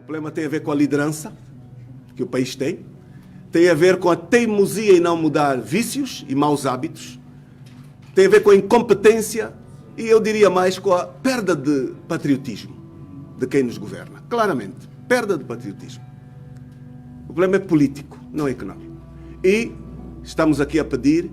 problema tem a ver com a liderança que o país tem a ver com a teimosia em não mudar vícios e maus hábitos, tem a ver com a incompetência e eu diria mais com a perda de patriotismo de quem nos governa. Claramente, perda de patriotismo. O problema é político, não é económico. E estamos aqui a pedir,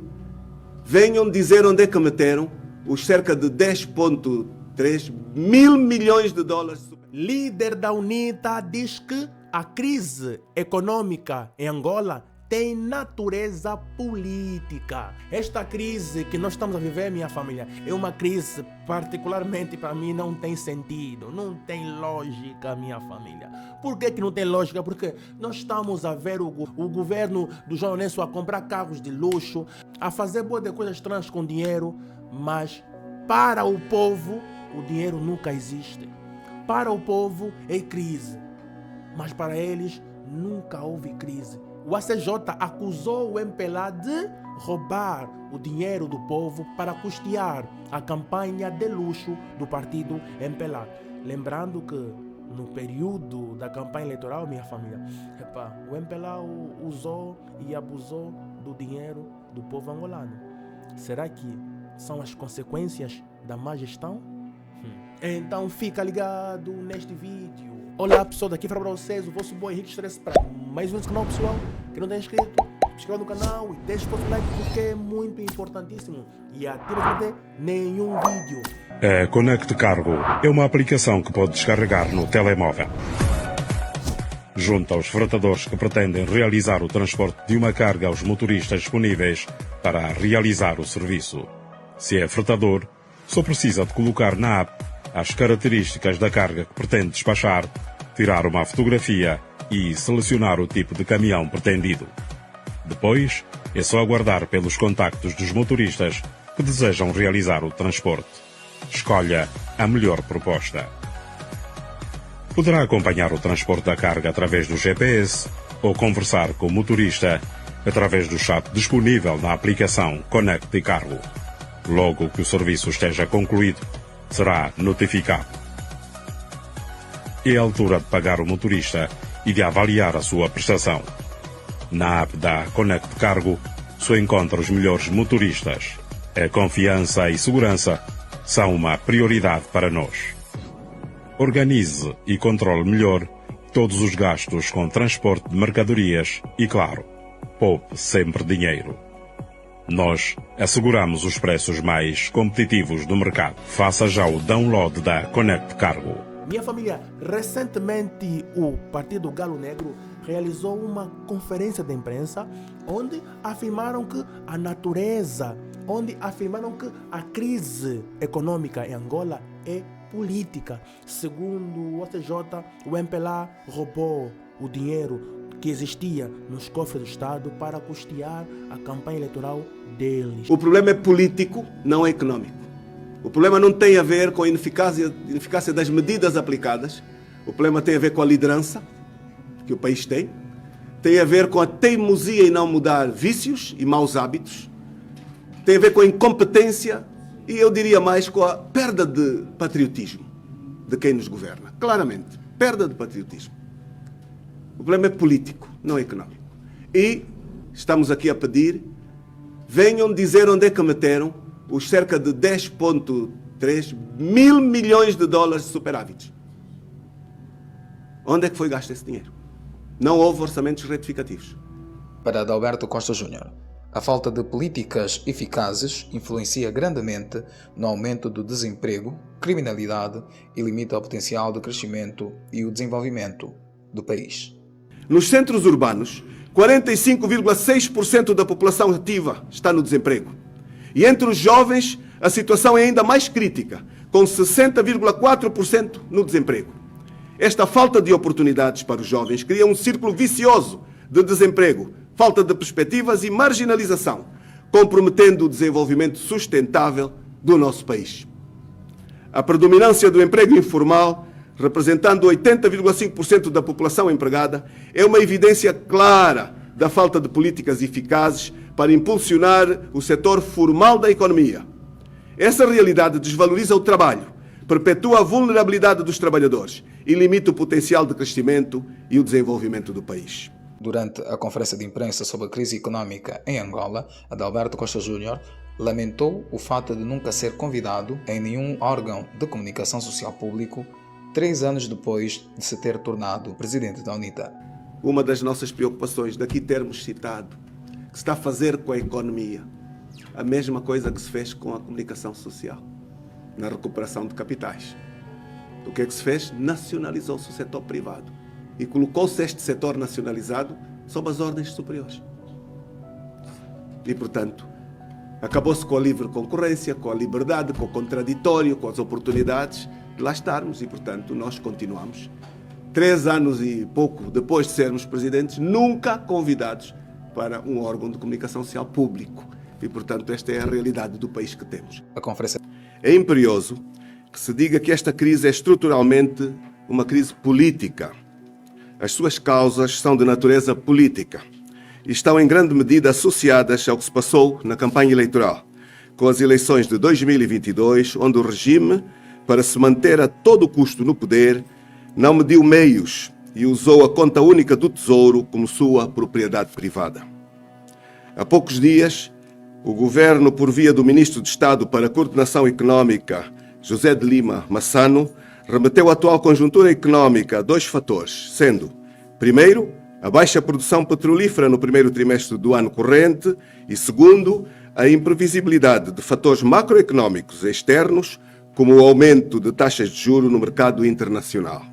venham dizer onde é que meteram os cerca de 10,3 mil milhões de dólares. Líder da UNITA diz que a crise econômica em Angola tem natureza política. Esta crise que nós estamos a viver, minha família, é uma crise particularmente para mim não tem sentido, não tem lógica, minha família. Por que não tem lógica? Porque nós estamos a ver o governo do João Lourenço a comprar carros de luxo, a fazer boa de coisas estranhas com dinheiro, mas para o povo o dinheiro nunca existe. Para o povo é crise, mas para eles nunca houve crise. O ACJ acusou o MPLA de roubar o dinheiro do povo para custear a campanha de luxo do partido MPLA. Lembrando que no período da campanha eleitoral, minha família, o MPLA usou e abusou do dinheiro do povo angolano. Será que são as consequências da má gestão? Então fica ligado neste vídeo. Olá pessoal, daqui para vocês o vosso boy Henrique Stress para mais um canal, pessoal. Que não tem inscrito, se inscreva no canal e deixe o like porque é muito importantíssimo. E ativa para não ter nenhum vídeo. A Connect Cargo é uma aplicação que pode descarregar no telemóvel. Junta aos fretadores que pretendem realizar o transporte de uma carga aos motoristas disponíveis para realizar o serviço. Se é fretador, só precisa de colocar na app as características da carga que pretende despachar, tirar uma fotografia e selecionar o tipo de caminhão pretendido. Depois, é só aguardar pelos contactos dos motoristas que desejam realizar o transporte. Escolha a melhor proposta. Poderá acompanhar o transporte da carga através do GPS ou conversar com o motorista através do chat disponível na aplicação Connect Cargo. Logo que o serviço esteja concluído, será notificado. É a altura de pagar o motorista e de avaliar a sua prestação. Na app da Connect Cargo, só encontra os melhores motoristas. A confiança e segurança são uma prioridade para nós. Organize e controle melhor todos os gastos com transporte de mercadorias e, claro, poupe sempre dinheiro. Nós asseguramos os preços mais competitivos do mercado. Faça já o download da Connect Cargo. Minha família, recentemente o Partido Galo Negro realizou uma conferência de imprensa onde afirmaram que a natureza, onde afirmaram que a crise econômica em Angola é política. Segundo o OCJ, o MPLA roubou o dinheiro que existia nos cofres do Estado para custear a campanha eleitoral deles. O problema é político, não é económico. O problema não tem a ver com a ineficácia das medidas aplicadas. O problema tem a ver com a liderança que o país tem a ver com a teimosia em não mudar vícios e maus hábitos, tem a ver com a incompetência e eu diria mais com a perda de patriotismo de quem nos governa. Claramente, perda de patriotismo. O problema é político, não é económico. E estamos aqui a pedir, venham dizer onde é que meteram os cerca de 10,3 mil milhões de dólares de superávites. Onde é que foi gasto esse dinheiro? Não houve orçamentos retificativos. Para Adalberto Costa Júnior, a falta de políticas eficazes influencia grandemente no aumento do desemprego, criminalidade e limita o potencial de crescimento e o desenvolvimento do país. Nos centros urbanos, 45,6% da população ativa está no desemprego. E entre os jovens, a situação é ainda mais crítica, com 60,4% no desemprego. Esta falta de oportunidades para os jovens cria um círculo vicioso de desemprego, falta de perspectivas e marginalização, comprometendo o desenvolvimento sustentável do nosso país. A predominância do emprego informal, representando 80,5% da população empregada, é uma evidência clara da falta de políticas eficazes para impulsionar o setor formal da economia. Essa realidade desvaloriza o trabalho, perpetua a vulnerabilidade dos trabalhadores e limita o potencial de crescimento e o desenvolvimento do país. Durante a conferência de imprensa sobre a crise econômica em Angola, Adalberto Costa Júnior lamentou o fato de nunca ser convidado em nenhum órgão de comunicação social público 3 anos depois de se ter tornado presidente da UNITA. Uma das nossas preocupações, daqui termos citado, que se está a fazer com a economia, a mesma coisa que se fez com a comunicação social, na recuperação de capitais. O que é que se fez? Nacionalizou-se o setor privado e colocou-se este setor nacionalizado sob as ordens superiores. E, portanto, acabou-se com a livre concorrência, com a liberdade, com o contraditório, com as oportunidades de lá estarmos e, portanto, nós continuamos. 3 anos e pouco depois de sermos presidentes, nunca convidados para um órgão de comunicação social público. E, portanto, esta é a realidade do país que temos. A conferência... É imperioso que se diga que esta crise é estruturalmente uma crise política. As suas causas são de natureza política e estão em grande medida associadas ao que se passou na campanha eleitoral, com as eleições de 2022, onde o regime, para se manter a todo custo no poder, não mediu meios e usou a conta única do Tesouro como sua propriedade privada. Há poucos dias, o governo, por via do Ministro de Estado para a Coordenação Económica, José de Lima Massano, remeteu a atual conjuntura económica a 2 fatores, sendo, primeiro, a baixa produção petrolífera no primeiro trimestre do ano corrente e, segundo, a imprevisibilidade de fatores macroeconómicos externos, como o aumento de taxas de juros no mercado internacional.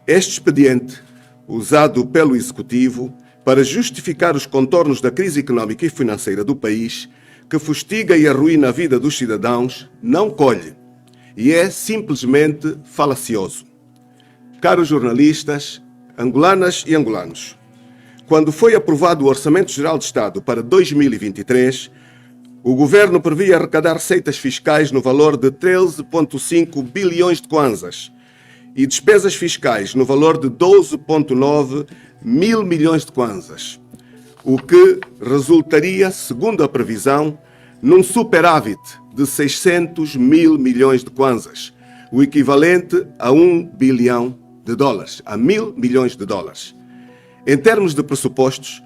Este expediente, usado pelo Executivo para justificar os contornos da crise económica e financeira do país, que fustiga e arruína a vida dos cidadãos, não colhe e é simplesmente falacioso. Caros jornalistas, angolanas e angolanos, quando foi aprovado o Orçamento Geral de Estado para 2023, o governo previa arrecadar receitas fiscais no valor de 13,5 bilhões de kwanzas e despesas fiscais no valor de 12,9 mil milhões de kwanzas, o que resultaria, segundo a previsão, num superávit de 600 mil milhões de kwanzas, o equivalente a $1 bilhão, a 1.000 milhões de dólares. Em termos de pressupostos,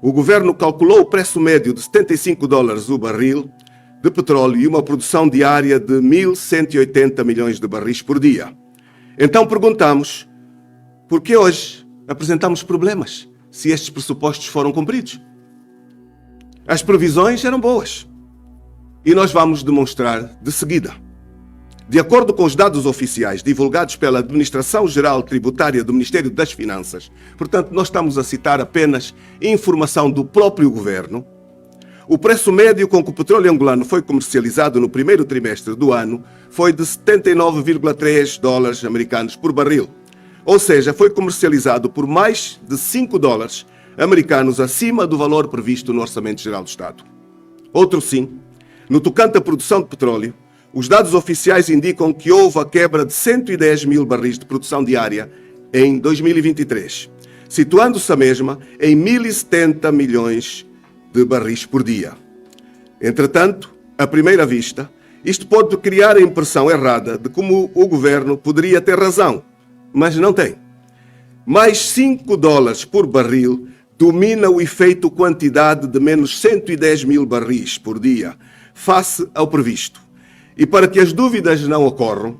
o governo calculou o preço médio de $75 o barril de petróleo e uma produção diária de 1.180 milhões de barris por dia. Então perguntamos, por que hoje apresentamos problemas se estes pressupostos foram cumpridos? As previsões eram boas e nós vamos demonstrar de seguida. De acordo com os dados oficiais divulgados pela Administração Geral Tributária do Ministério das Finanças, portanto, nós estamos a citar apenas informação do próprio governo, o preço médio com que o petróleo angolano foi comercializado no primeiro trimestre do ano foi de $79,3 americanos por barril. Ou seja, foi comercializado por mais de $5 americanos acima do valor previsto no Orçamento Geral do Estado. Outro sim, no tocante à produção de petróleo, os dados oficiais indicam que houve a quebra de 110 mil barris de produção diária em 2023, situando-se a mesma em 1.070 milhões de barris por dia. Entretanto, à primeira vista, isto pode criar a impressão errada de como o governo poderia ter razão, mas não tem. Mais $5 por barril domina o efeito quantidade de menos 110 mil barris por dia, face ao previsto. E para que as dúvidas não ocorram,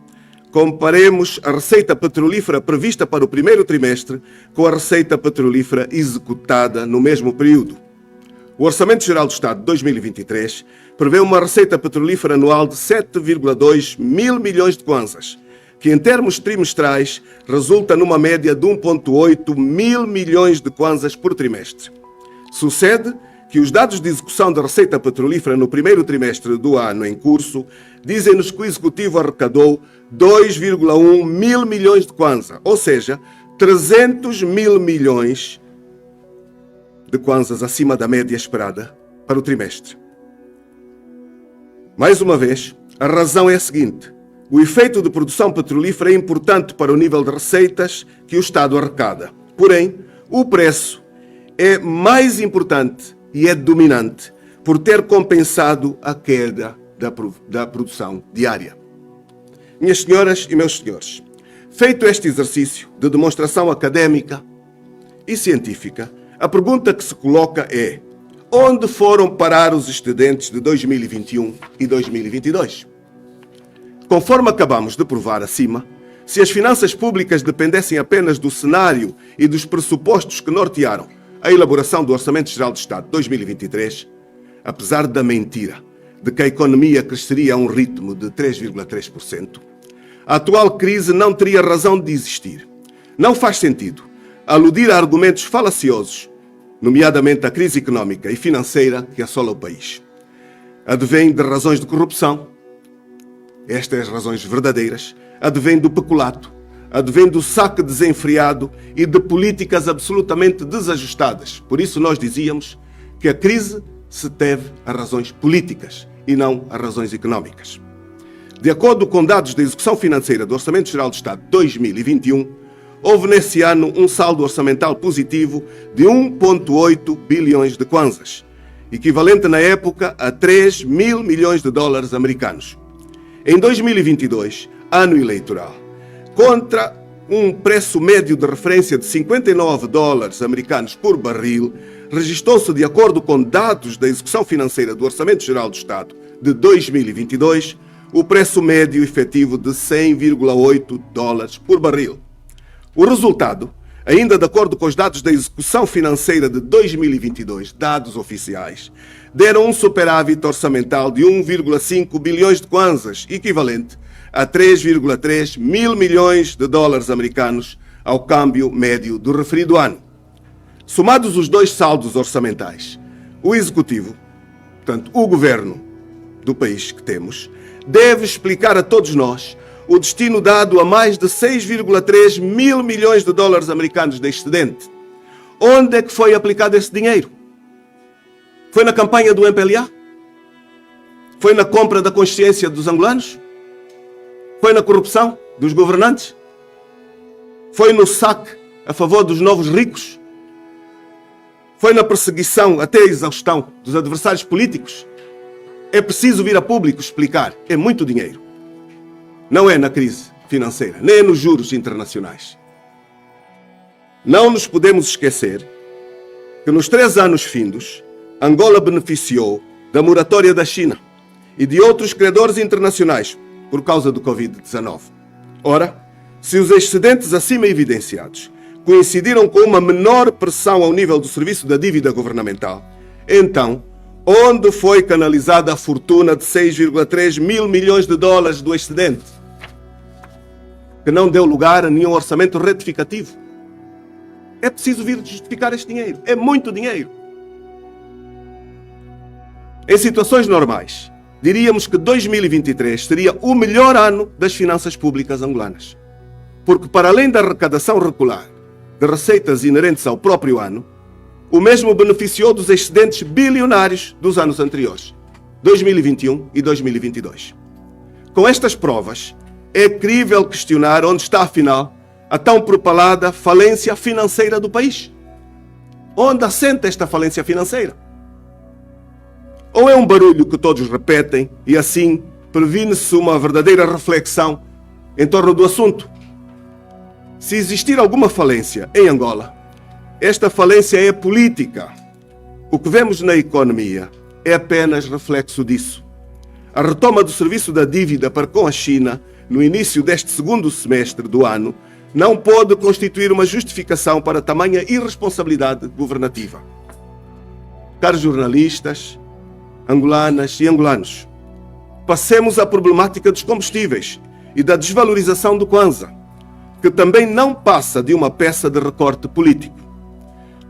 comparemos a receita petrolífera prevista para o primeiro trimestre com a receita petrolífera executada no mesmo período. O Orçamento Geral do Estado de 2023 prevê uma receita petrolífera anual de 7,2 mil milhões de kwanzas, que em termos trimestrais resulta numa média de 1,8 mil milhões de kwanzas por trimestre. Sucede que os dados de execução da receita petrolífera no primeiro trimestre do ano em curso dizem-nos que o Executivo arrecadou 2,1 mil milhões de kwanza, ou seja, 300 mil milhões de kwanzas acima da média esperada para o trimestre. Mais uma vez, a razão é a seguinte: o efeito de produção petrolífera é importante para o nível de receitas que o Estado arrecada. Porém, o preço é mais importante e é dominante por ter compensado a queda da produção diária. Minhas senhoras e meus senhores, feito este exercício de demonstração académica e científica, a pergunta que se coloca é: onde foram parar os excedentes de 2021 e 2022? Conforme acabamos de provar acima, se as finanças públicas dependessem apenas do cenário e dos pressupostos que nortearam a elaboração do Orçamento Geral do Estado de 2023, apesar da mentira de que a economia cresceria a um ritmo de 3,3%, a atual crise não teria razão de existir. Não faz sentido aludir a argumentos falaciosos, nomeadamente a crise económica e financeira que assola o país. Advém de razões de corrupção, estas razões verdadeiras, advém do peculato, advém do saque desenfreado e de políticas absolutamente desajustadas. Por isso nós dizíamos que a crise se deve a razões políticas e não a razões económicas. De acordo com dados da execução financeira do Orçamento Geral do Estado de 2021, houve nesse ano um saldo orçamental positivo de 1,8 bilhões de kwanzas, equivalente na época a 3 mil milhões de dólares americanos. Em 2022, ano eleitoral, contra um preço médio de referência de 59 dólares americanos por barril, registrou-se, de acordo com dados da execução financeira do Orçamento Geral do Estado de 2022, o preço médio efetivo de 100,8 dólares por barril. O resultado, ainda de acordo com os dados da execução financeira de 2022, dados oficiais, deram um superávit orçamental de 1,5 bilhões de kwanzas, equivalente a 3,3 mil milhões de dólares americanos ao câmbio médio do referido ano. Somados os dois saldos orçamentais, o Executivo, portanto, o Governo do país que temos, deve explicar a todos nós o destino dado a mais de 6,3 mil milhões de dólares americanos de excedente. Onde é que foi aplicado esse dinheiro? Foi na campanha do MPLA? Foi na compra da consciência dos angolanos? Foi na corrupção dos governantes? Foi no saque a favor dos novos ricos? Foi na perseguição até a exaustão dos adversários políticos? É preciso vir a público explicar. É muito dinheiro. Não é na crise financeira, nem é nos juros internacionais. Não nos podemos esquecer que nos 3 anos findos, Angola beneficiou da moratória da China e de outros credores internacionais por causa do Covid-19. Ora, se os excedentes acima evidenciados coincidiram com uma menor pressão ao nível do serviço da dívida governamental, então, onde foi canalizada a fortuna de 6,3 mil milhões de dólares do excedente, que não deu lugar a nenhum orçamento retificativo? É preciso vir justificar este dinheiro. É muito dinheiro. Em situações normais, diríamos que 2023 seria o melhor ano das finanças públicas angolanas. Porque, para além da arrecadação regular de receitas inerentes ao próprio ano, o mesmo beneficiou dos excedentes bilionários dos anos anteriores, 2021 e 2022. Com estas provas, é crível questionar onde está, afinal, a tão propalada falência financeira do país. Onde assenta esta falência financeira? Ou é um barulho que todos repetem e assim previne-se uma verdadeira reflexão em torno do assunto? Se existir alguma falência em Angola, esta falência é política. O que vemos na economia é apenas reflexo disso. A retoma do serviço da dívida para com a China no início deste segundo semestre do ano não pode constituir uma justificação para tamanha irresponsabilidade governativa. Caros jornalistas, angolanas e angolanos, passemos à problemática dos combustíveis e da desvalorização do kwanza, que também não passa de uma peça de recorte político.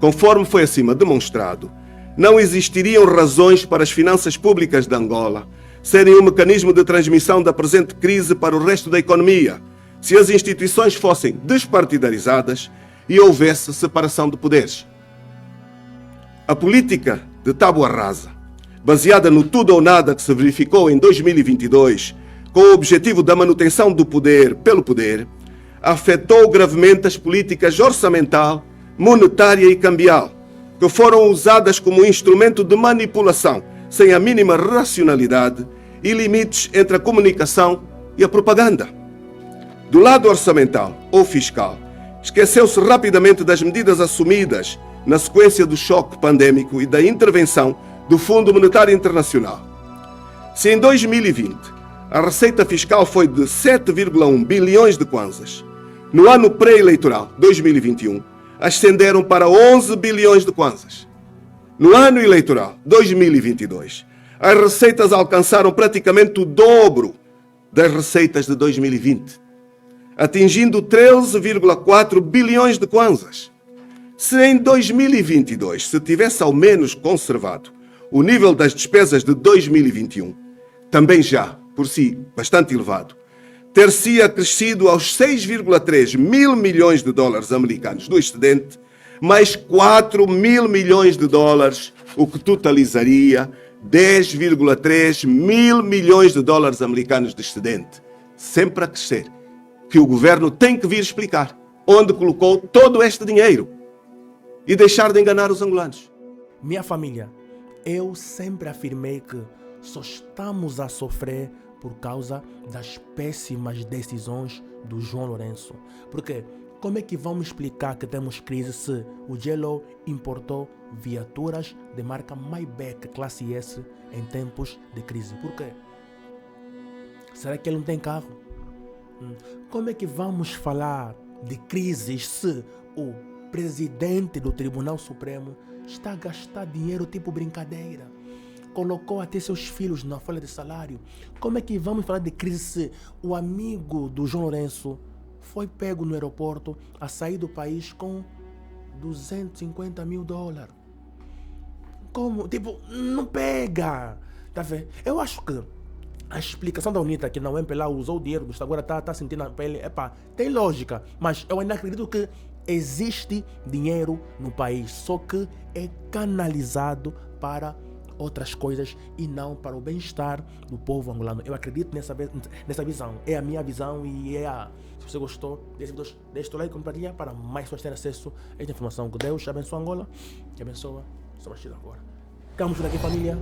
Conforme foi acima demonstrado, não existiriam razões para as finanças públicas de Angola serem um mecanismo de transmissão da presente crise para o resto da economia, se as instituições fossem despartidarizadas e houvesse separação de poderes. A política de tábua rasa, baseada no tudo ou nada que se verificou em 2022, com o objetivo da manutenção do poder pelo poder, afetou gravemente as políticas orçamental, monetária e cambial, que foram usadas como instrumento de manipulação, sem a mínima racionalidade e limites entre a comunicação e a propaganda. Do lado orçamental ou fiscal, esqueceu-se rapidamente das medidas assumidas na sequência do choque pandêmico e da intervenção do Fundo Monetário Internacional. Se em 2020 a receita fiscal foi de 7,1 bilhões de kwanzas, no ano pré-eleitoral, 2021, ascenderam para 11 bilhões de kwanzas. No ano eleitoral, 2022, as receitas alcançaram praticamente o dobro das receitas de 2020, atingindo 13,4 bilhões de kwanzas. Se em 2022 se tivesse ao menos conservado o nível das despesas de 2021, também já, por si, bastante elevado, ter-se crescido aos 6,3 mil milhões de dólares americanos do excedente, mais 4 mil milhões de dólares, o que totalizaria 10,3 mil milhões de dólares americanos de excedente, sempre a crescer, que o governo tem que vir explicar onde colocou todo este dinheiro e deixar de enganar os angolanos. Minha família, eu sempre afirmei que só estamos a sofrer por causa das péssimas decisões do João Lourenço. Porque como é que vamos explicar que temos crise se o Gelo importou viaturas de marca Maybach classe S em tempos de crise? Por quê? Será que ele não tem carro? Como é que vamos falar de crises se o presidente do Tribunal Supremo está a gastar dinheiro tipo brincadeira? Colocou até seus filhos na folha de salário. Como é que vamos falar de crise se o amigo do João Lourenço foi pego no aeroporto a sair do país com 250 mil dólares? Como? Tipo, não pega. Tá vendo? Eu acho que a explicação da UNITA que não é MPLA usou o dinheiro, agora tá sentindo na pele, tem lógica, mas eu ainda acredito que existe dinheiro no país, só que é canalizado para outras coisas e não para o bem-estar do povo angolano. Eu acredito nessa visão. É a minha visão e é a... Se você gostou desse vídeo, deixa o like e compartilha para mais pessoas terem acesso a esta informação. Que Deus abençoe Angola, que abençoe Sebastião agora. Ficamos por aqui, família.